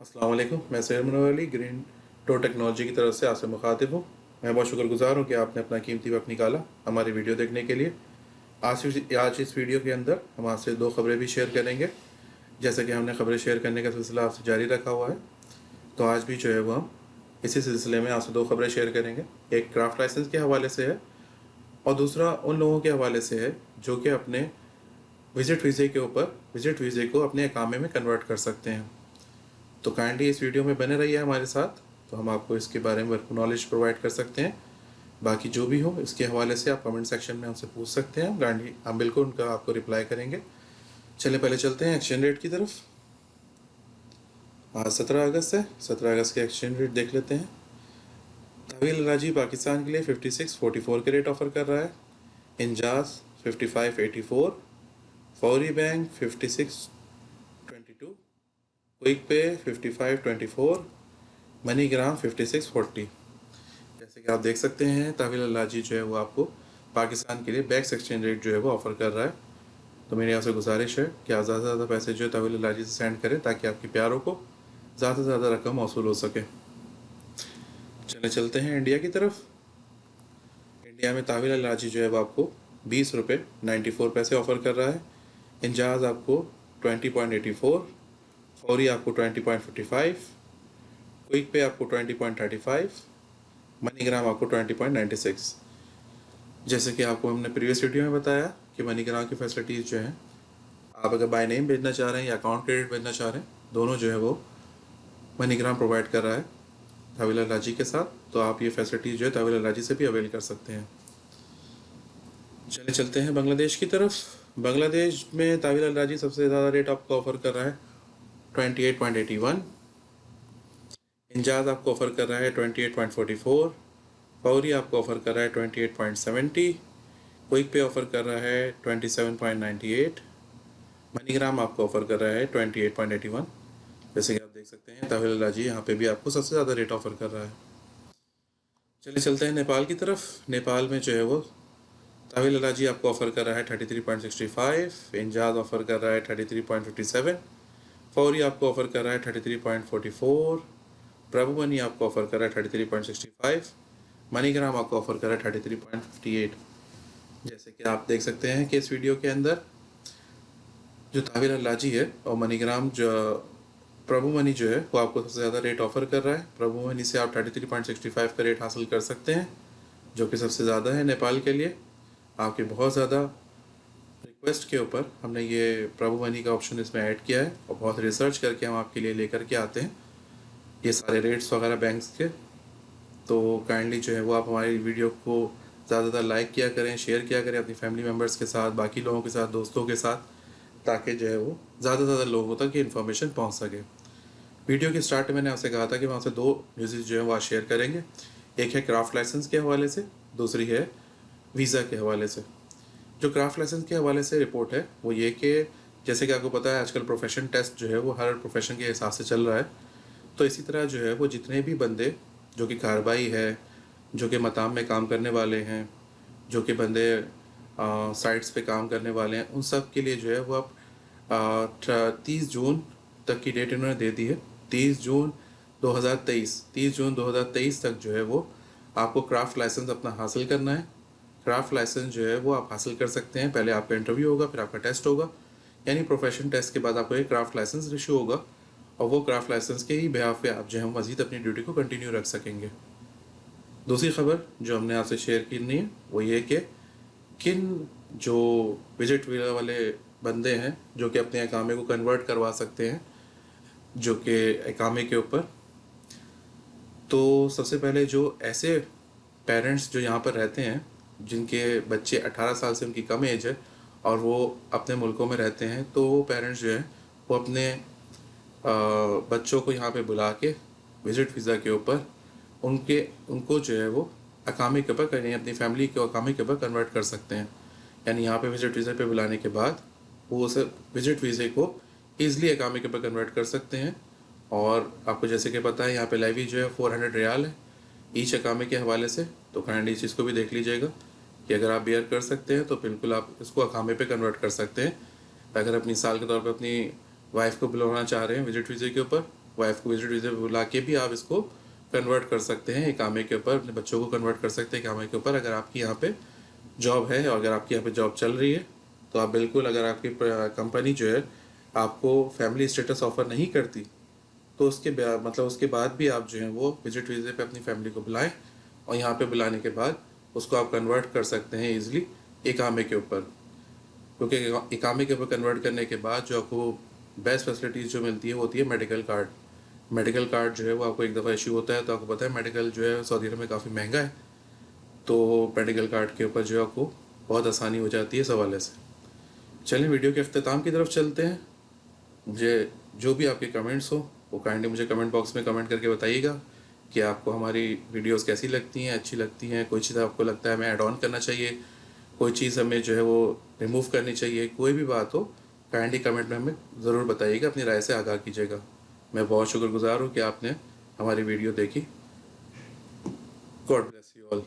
अस्सलाम वालेकुम। मैं Syed Munawwar Ali green dot technology की तरफ से आपसे मुखातिब हूँ। मैं बहुत शुक्रगुजार हूँ कि आपने अपना कीमती वक्त निकाला हमारी वीडियो देखने के लिए। आज इस वीडियो के अंदर हम आपसे दो खबरें भी शेयर करेंगे। जैसे कि हमने खबरें शेयर करने का सिलसिला आपसे जारी रखा हुआ है, तो आज भी जो है वो हम इसी सिलसिले में आपसे दो खबरें शेयर करेंगे। एक क्राफ्ट लाइसेंस के हवाले से है और दूसरा उन लोगों के हवाले से है जो कि अपने विजिट वीज़े को अपने अकामे में कन्वर्ट कर सकते हैं। तो काइंडली इस वीडियो में बने रहिए हमारे साथ, तो हम आपको इसके बारे में भरपूर नॉलेज प्रोवाइड कर सकते हैं। बाकी जो भी हो इसके हवाले से आप कमेंट सेक्शन में हमसे पूछ सकते हैं, काइंडली हम बिल्कुल उनका आपको रिप्लाई करेंगे। चलिए पहले चलते हैं एक्सचेंज रेट की तरफ। आज 17 अगस्त है, 17 अगस्त के एक्सचेंज रेट देख लेते हैं। तहवील राजी पाकिस्तान के लिए 56.44 के रेट ऑफर कर रहा है। इंजाज 55.84, फौरी बैंक 56.22, क्विक पे 55.24, मनीग्राम 56.40। जैसे कि आप देख सकते हैं तहवील अल्लाजी जो है वो आपको पाकिस्तान के लिए बैक्स एक्सचेंज रेट जो है वो ऑफ़र कर रहा है। तो मेरी आपसे गुजारिश है कि आप ज़्यादा से ज़्यादा पैसे जो है तहवील अल्लाजी से सेंड करें ताकि आपके प्यारों को ज़्यादा से ज़्यादा रकम मौसूल हो सके। चले चलते हैं इंडिया की तरफ। इंडिया में तहवील अल्लाजी जो है वो आपको 20 रुपये 94 पैसे ऑफ़र कर रहा है। इंजाज आपको 20.84, फौरी आपको 20.55, क्विक पे आपको 20.35, मनीग्राम आपको 20.96। जैसे कि आपको हमने प्रीवियस वीडियो में बताया कि मनीग्राम की फैसिलिटीज़ जो हैं, आप अगर बाय नेम भेजना चाह रहे हैं या अकाउंट क्रेडिट भेजना चाह रहे हैं, दोनों जो है वो मनीग्राम प्रोवाइड कर रहा है तहवील अल्लाजी के साथ। तो आप ये फैसिलिटीज़ जो है तहवील अल्लाजी से भी अवेल कर सकते हैं। चले चलते हैं बांग्लादेश की तरफ। बांग्लादेश में तहवील अल्लाजी सबसे ज़्यादा रेट आपको ऑफ़र कर रहा है 28.81, इंजाज आपको ऑफ़र कर रहा है 28.44, फौरी आपको ऑफ़र कर रहा है 28.70, क्विक पे ऑफ़र कर रहा है 27.98, मनीग्राम आपको ऑफ़र कर रहा है 28.81। जैसे कि आप देख सकते हैं तहवील अल्लाजी यहाँ पे भी आपको सबसे ज़्यादा रेट ऑफ़र कर रहा है। चलिए चलते हैं नेपाल की तरफ। नेपाल में जो है वो तहवील अल्लाजी आपको ऑफ़र कर रहा है 33.65, इंजाज ऑफ़र कर रहा है 33.57, फौरी आपको ऑफ़र कर रहा है 33.44, प्रभु मनी आपको ऑफ़र कर रहा है 33.65, मनीग्राम आपको ऑफ़र कर रहा है 33.58। जैसे कि आप देख सकते हैं कि इस वीडियो के अंदर जो तहवील अल्लाजी है और मनीग्राम जो प्रभु मनी जो है वो आपको सबसे ज़्यादा रेट ऑफ़र कर रहा है। प्रभु मनी से आप 33.65 का रेट हासिल कर सकते हैं, जो कि सबसे ज़्यादा है नेपाल के लिए। आपके बहुत ज़्यादा रिक्वेस्ट के ऊपर हमने ये प्रभु मनी का ऑप्शन इसमें ऐड किया है और बहुत रिसर्च करके हम आपके लिए लेकर के आते हैं ये सारे रेट्स वगैरह बैंक्स के। तो काइंडली जो है वो आप हमारी वीडियो को ज़्यादातर लाइक किया करें, शेयर किया करें अपनी फैमिली मेम्बर्स के साथ, बाकी लोगों के साथ, दोस्तों के साथ, ताकि जो है वो ज़्यादा से ज़्यादा लोगों तक ये इन्फॉर्मेशन पहुंच सके। वीडियो के स्टार्ट में मैंने आपसे कहा था कि हम आपसे दो न्यूज़ जो है वो आज शेयर करेंगे। एक है क्राफ्ट लाइसेंस के हवाले से, दूसरी है वीज़ा के हवाले से। जो क्राफ्ट लाइसेंस के हवाले से रिपोर्ट है वो ये कि जैसे कि आपको पता है आजकल प्रोफेशन टेस्ट जो है वो हर प्रोफेशन के हिसाब से चल रहा है। तो इसी तरह जो है वो जितने भी बंदे जो कि कारबाई है, जो कि मताम में काम करने वाले हैं, जो कि बंदे साइट्स पे काम करने वाले हैं, उन सब के लिए जो है वो अब 30 जून तक की डेट इन्होंने दे दी है। 30 जून 2023 तक जो है वो आपको क्राफ्ट लाइसेंस अपना हासिल करना है। क्राफ्ट लाइसेंस जो है वो आप हासिल कर सकते हैं। पहले आपका इंटरव्यू होगा, फिर आपका टेस्ट होगा, यानी प्रोफेशन टेस्ट के बाद आपको एक क्राफ्ट लाइसेंस इशू होगा और वो क्राफ्ट लाइसेंस के ही बिहाफ पे आप जो है मज़ीद अपनी ड्यूटी को कंटिन्यू रख सकेंगे। दूसरी खबर जो हमने आपसे शेयर करनी है वो ये कि किन जो विजिट वीज़ा वाले बंदे हैं जो कि अपने अकामे को कन्वर्ट करवा सकते हैं जो कि अकामे के ऊपर। तो सबसे पहले जो ऐसे पेरेंट्स जो यहाँ पर रहते हैं जिनके बच्चे 18 साल से उनकी कम एज है और वो अपने मुल्कों में रहते हैं, तो वो पेरेंट्स जो है वो अपने बच्चों को यहाँ पे बुला के विजिट वीज़ा के ऊपर उनको जो है वो अकामे के ऊपर कहीं अपनी फैमिली के अकामे के ऊपर कन्वर्ट कर सकते हैं। यानी यहाँ पे विजिट वीज़ा पे बुलाने के बाद वो उस विजिट वीज़े को ईज़िली अकामे के ऊपर कन्वर्ट कर सकते हैं। और आपको जैसे कि पता है यहाँ पे लेवी जो है 400 रियाल है ईच अकामे के हवाले से। तो काइंडली इस चीज़ को भी देख लीजिएगा कि अगर आप बेयर कर सकते हैं तो बिल्कुल आप इसको अकामे पे कन्वर्ट कर सकते हैं। अगर अपनी साल के तौर पर अपनी वाइफ को बुलाना चाह रहे हैं विजिट वीज़े के ऊपर वाइफ को विजिट वीज़ा पे बुला के भी आप इसको कन्वर्ट कर सकते हैं इकामे के ऊपर, अपने बच्चों को कन्वर्ट कर सकते हैं इकामे के ऊपर। अगर आपकी यहाँ पे जॉब है और अगर आपकी यहाँ पे जॉब चल रही है तो आप बिल्कुल, अगर आपकी कंपनी जो है आपको फैमिली स्टेटस ऑफ़र नहीं करती तो मतलब उसके बाद भी आप जो है वो विजिट वीज़े पे अपनी फैमिली को बुलाएं और यहाँ पे बुलाने के बाद उसको आप कन्वर्ट कर सकते हैं ईज़िली इकामे के ऊपर। क्योंकि इकामे के ऊपर कन्वर्ट करने के बाद जो आपको बेस्ट फैसिलिटीज़ जो मिलती है वो होती है मेडिकल कार्ड। मेडिकल कार्ड जो है वो आपको एक दफ़ा इशू होता है, तो आपको पता है मेडिकल जो है सऊदी अरब में काफ़ी महंगा है, तो मेडिकल कार्ड के ऊपर जो है आपको बहुत आसानी हो जाती है इस हवाले से। चलिए वीडियो के अख्ताम की तरफ चलते हैं। मुझे जो भी आपके कमेंट्स हो वो काइंडली मुझे कमेंट बॉक्स में कमेंट करके बताइएगा कि आपको हमारी वीडियोस कैसी लगती हैं, अच्छी लगती हैं, कोई चीज़ आपको लगता है हमें ऐड ऑन करना चाहिए, कोई चीज़ हमें जो है वो रिमूव करनी चाहिए, कोई भी बात हो काइंडली कमेंट में हमें ज़रूर बताइएगा, अपनी राय से आगाह कीजिएगा। मैं बहुत शुक्रगुजार हूँ कि आपने हमारी वीडियो देखी। God bless you all.